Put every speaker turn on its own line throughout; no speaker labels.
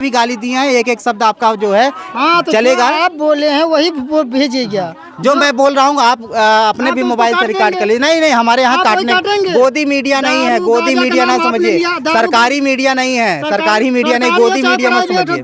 भी गाली दी है, एक एक शब्द आपका जो है
हाँ तो
चलेगा।
आप बोले हैं वही भेजिएगा।
जो मैं बोल रहा हूँ आप अपने भी मोबाइल से रिकॉर्ड कर लीजिए। नहीं नहीं, हमारे यहाँ काटने गोदी मीडिया नहीं है, गोदी मीडिया ना समझिए, सरकारी मीडिया नहीं है, सरकारी मीडिया नहीं, गोदी मीडिया मत समझिए,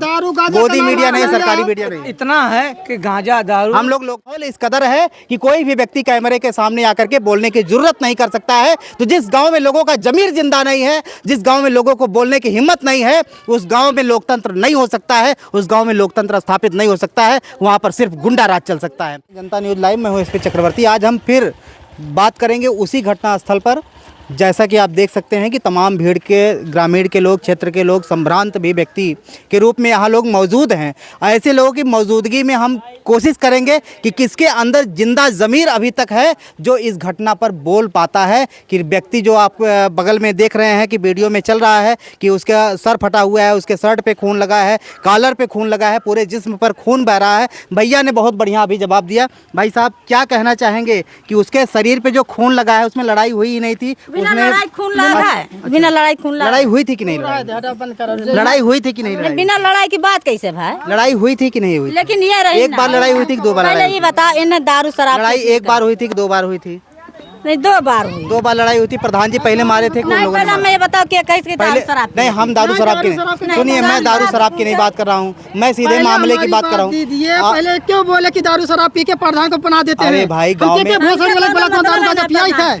गोदी मीडिया नहीं, सरकारी मीडिया नहीं।
इतना है कि गांजा दारू
हम लोग इस कदर है कि कोई भी व्यक्ति कैमरे के सामने आकर के बोलने की जरूरत नहीं कर सकता है। तो जिस गांव में लोगों का जमीर जिंदा नहीं है, जिस गांव में लोगों को बोलने की हिम्मत नहीं है, उस गांव में लोकतंत्र नहीं हो सकता है, उस गांव में लोकतंत्र स्थापित नहीं हो सकता है। वहां पर सिर्फ गुंडा राज चल सकता है। जनता न्यूज़ लाइव में हूँ एसपी चक्रवर्ती। आज हम फिर बात करेंगे उसी घटना स्थल पर। जैसा कि आप देख सकते हैं कि तमाम भीड़ के ग्रामीण के लोग, क्षेत्र के लोग, संभ्रांत भी व्यक्ति के रूप में यहाँ लोग मौजूद हैं। ऐसे लोगों की मौजूदगी में हम कोशिश करेंगे कि किसके अंदर जिंदा ज़मीर अभी तक है जो इस घटना पर बोल पाता है। कि व्यक्ति जो आप बगल में देख रहे हैं कि वीडियो में चल रहा है कि उसका सर फटा हुआ है, उसके शर्ट पे खून लगा है, कॉलर पे खून लगा है, पूरे जिस्म पर खून बह रहा है। भैया ने बहुत बढ़िया अभी जवाब दिया। भाई साहब क्या कहना चाहेंगे कि उसके शरीर पे जो खून लगा है उसमें लड़ाई हुई ही नहीं थी?
बिना लड़ाई खून लगा है, बिना लड़ाई खून लगा।
लड़ाई हुई थी कि नहीं? लड़ाई हुई थी कि नहीं?
बिना लड़ाई की बात कैसे भाई?
लड़ाई हुई थी कि नहीं हुई?
लेकिन ये रही
एक बार लड़ाई हुई थी कि दो बार?
पहले ये बता, इन्हें दारू शराब
लड़ाई एक बार हुई थी कि दो बार हुई थी?
नहीं, दो बार हुई।
दो बार लड़ाई हुई थी। प्रधान जी पहले मारे थे, कौन लोगों ने
पहले
मारे?
मैं ये बताओ कि कैसे दारू शराब?
नहीं, हम दारू शराब की नहीं। सुनिए, मैं दारू शराब की नहीं बात कर रहा हूँ, मैं सीधे मामले की बात कर रहा हूँ।
पहले क्यों बोले कि दारू शराब पी के प्रधान को बना देते हैं?
अरे भाई गाँव में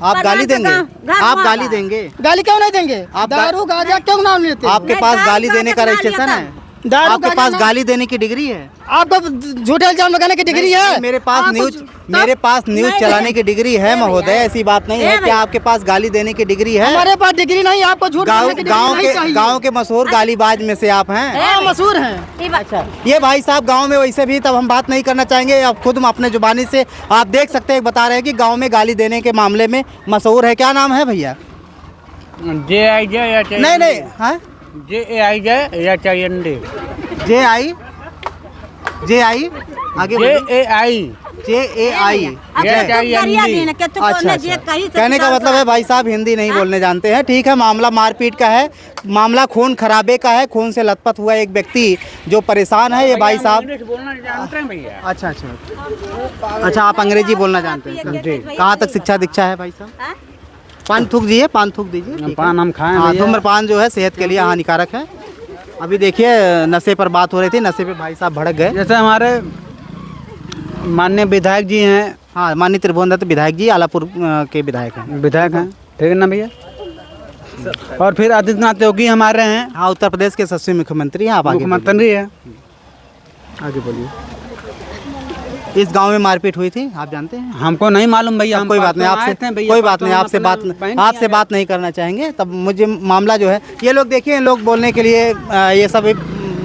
आप गाली देंगे? आप गाली देंगे?
गाली क्यों नहीं देंगे? आप दारू गांजा क्यों नाम लेते?
आपके पास गाली देने का रजिस्ट्रेशन है? आपके पास गाली देने की डिग्री है?
आपको झूठे इल्जाम लगाने की डिग्री है?
मेरे पास न्यूज चलाने की डिग्री है महोदय, ऐसी बात नहीं है। क्या आपके पास गाली देने की डिग्री है?
हमारे पास डिग्री नहीं, आपको झूठ
गांव के मशहूर गालीबाज में से आप हैं?
मशहूर हैं।
अच्छा, ये भाई साहब गांव में वैसे भी तब हम बात नहीं करना चाहेंगे। अब खुद अपने जुबानी से आप देख सकते हैं, बता रहे हैं कि गाँव में गाली देने के मामले में मशहूर है। क्या नाम है भैया?
JIJ
नहीं नहीं, हाँ
JAIJ या चाहिए
JI आगे JAI। अच्छा, कहने का मतलब है भाई साहब हिंदी नहीं बोलने जानते हैं। ठीक है, मामला मारपीट का है, मामला खून खराबे का है। खून से लथपथ हुआ एक व्यक्ति जो परेशान है। ये भाई साहब अच्छा अच्छा अच्छा, आप अंग्रेजी बोलना जानते हैं? कहाँ तक शिक्षा दीक्षा है भाई साहब? पान थूक दीजिए, पान थूक दीजिए।
पान हम खाएं?
धूम्रपान जो है सेहत के लिए हानिकारक है। अभी देखिए नशे पर बात हो रही थी, नशे पे भाई साहब भड़क गए।
जैसे हमारे माननीय विधायक जी हैं।
हाँ, माननीय त्रिभुवन दत्त विधायक जी आलापुर के विधायक हैं।
विधायक हैं, ठीक है ना भैया? और फिर आदित्यनाथ योगी हमारे हैं।
हाँ, उत्तर प्रदेश के यशस्वी मुख्यमंत्री हैं। आप आगे
मुख्यमंत्री है।
आगे बोलिए। इस गांव में मारपीट हुई थी, आप जानते हैं?
हमको नहीं मालूम भैया। हम
कोई बात नहीं, आपसे बात नहीं करना चाहेंगे। तब मुझे मामला जो है, ये लोग देखिए, लोग बोलने के लिए ये सब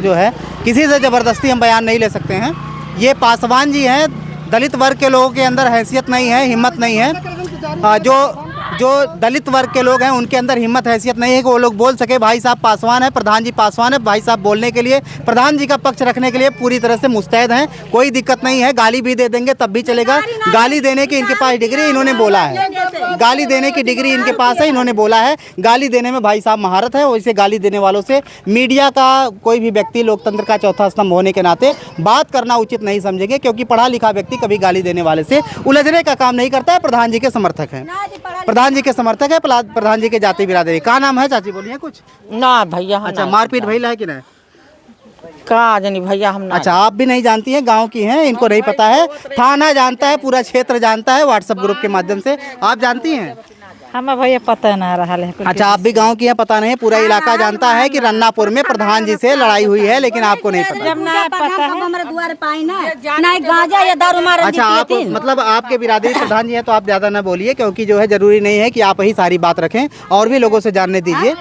जो है किसी से ज़बरदस्ती हम बयान नहीं ले सकते हैं। ये पासवान जी हैं, दलित वर्ग के लोगों के अंदर हैसियत नहीं है, हिम्मत नहीं है। जो दलित वर्ग के लोग हैं उनके अंदर हिम्मत हैसियत नहीं है कि वो लोग बोल सके। भाई साहब पासवान है, प्रधान जी पासवान है, भाई साहब बोलने के लिए, प्रधान जी का पक्ष रखने के लिए पूरी तरह से मुस्तैद हैं। कोई दिक्कत नहीं है, गाली भी दे देंगे तब भी चलेगा। गाली देने की इनके पास डिग्री, इन्होंने बोला है। गाली देने की डिग्री इनके पास है, इन्होंने बोला है। गाली देने में भाई साहब महारत है। वैसे गाली देने वालों से मीडिया का कोई भी व्यक्ति लोकतंत्र का चौथा स्तंभ होने के नाते बात करना उचित नहीं समझेंगे, क्योंकि पढ़ा लिखा व्यक्ति कभी गाली देने वाले से उलझने का काम नहीं करता है। प्रधान जी के समर्थक है, प्रधान जी के समर्थक है, प्रधान जी के जाति बिरादरी। क्या नाम है चाची, बोलिए कुछ?
ना भैया।
अच्छा, मारपीट भइला है कि नहीं?
का जानी भैया हम ना।
अच्छा, आप भी नहीं जानती हैं, गांव की हैं, इनको नहीं पता है। थाना जानता है, पूरा क्षेत्र जानता है, व्हाट्सएप ग्रुप के माध्यम से। आप जानती हैं?
हमें भैया पता ना रहा है।
अच्छा, आप भी गांव की हैं, पता नहीं? पूरा इलाका जानता है कि रन्नापुर में प्रधान जी से लड़ाई हुई है, लेकिन आपको नहीं पता।
जब ना पता है हमारे द्वार पाई ना गांजा या दारू मार।
अच्छा, आप मतलब आपके बिरादरी प्रधान जी हैं, तो आप ज्यादा ना बोलिए, क्योंकि जो है जरूरी नहीं है कि आप ही सारी बात रखें, और भी लोगों से जानने दीजिए।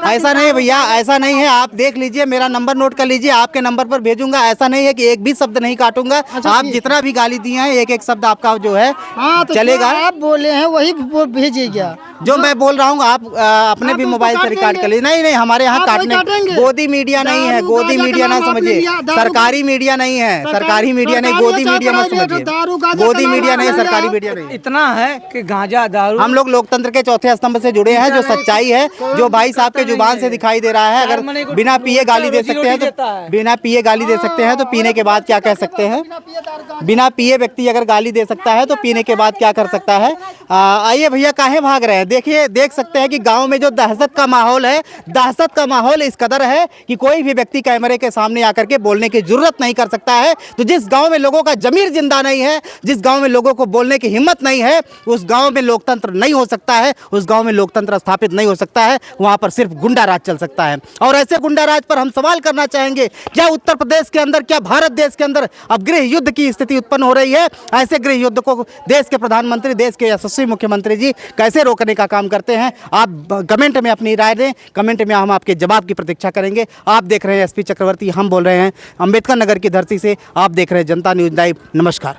ऐसा नहीं भैया, ऐसा नहीं है। आप देख लीजिए, मेरा नंबर नोट कर लीजिए, आपके नंबर पर भेजूंगा। ऐसा नहीं है कि एक भी शब्द नहीं काटूंगा। आप जितना भी गाली दिए हैं, एक एक शब्द आपका जो है चलेगा।
आप बोले हैं वही भेजिएगा।
जो मैं बोल रहा हूँ आप अपने भी मोबाइल से रिकॉर्ड कर लीजिए। नहीं नहीं, हमारे यहाँ काटने गोदी मीडिया नहीं है, गोदी मीडिया ना समझिए, सरकारी मीडिया नहीं है, सरकारी मीडिया नहीं, गोदी मीडिया मत समझिए, गोदी मीडिया नहीं, सरकारी मीडिया नहीं।
इतना है कि गांजा दारू,
हम लोग लोकतंत्र के चौथे स्तंभ से जुड़े हैं। जो सच्चाई है, जो जो भाई साहब के जुबान से दिखाई दे रहा है, अगर बिना पिए गाली दे सकते हैं तो बिना पिए गाली दे सकते हैं तो पीने के बाद क्या कह सकते हैं? बिना पिए व्यक्ति अगर गाली दे सकता है तो पीने के बाद क्या कर सकता है? आइए भैया, काहे भाग रहे हैं? देखिए, देख सकते हैं कि गांव में जो दहशत का माहौल है, दहशत का माहौल इस कदर है कि कोई भी व्यक्ति कैमरे के सामने आकर के बोलने की जरूरत नहीं कर सकता है। तो जिस गांव में लोगों का जमीर जिंदा नहीं है, जिस गांव में लोगों को बोलने की हिम्मत नहीं है, उस गांव में लोकतंत्र नहीं हो सकता है, उस गांव में लोकतंत्र स्थापित नहीं हो सकता है। वहां पर सिर्फ गुंडा राज चल सकता है। और ऐसे गुंडा राज पर हम सवाल करना चाहेंगे, क्या उत्तर प्रदेश के अंदर, क्या भारत देश के अंदर अब गृह युद्ध की स्थिति उत्पन्न हो रही है? ऐसे गृह युद्ध को देश के प्रधानमंत्री, देश के यशस्वी मुख्यमंत्री जी कैसे रोकने का काम करते हैं? आप कमेंट में अपनी राय दें, कमेंट में हम आपके जवाब की प्रतीक्षा करेंगे। आप देख रहे हैं एसपी चक्रवर्ती, हम बोल रहे हैं अंबेडकर नगर की धरती से। आप देख रहे हैं जनता न्यूज़ लाइव। नमस्कार।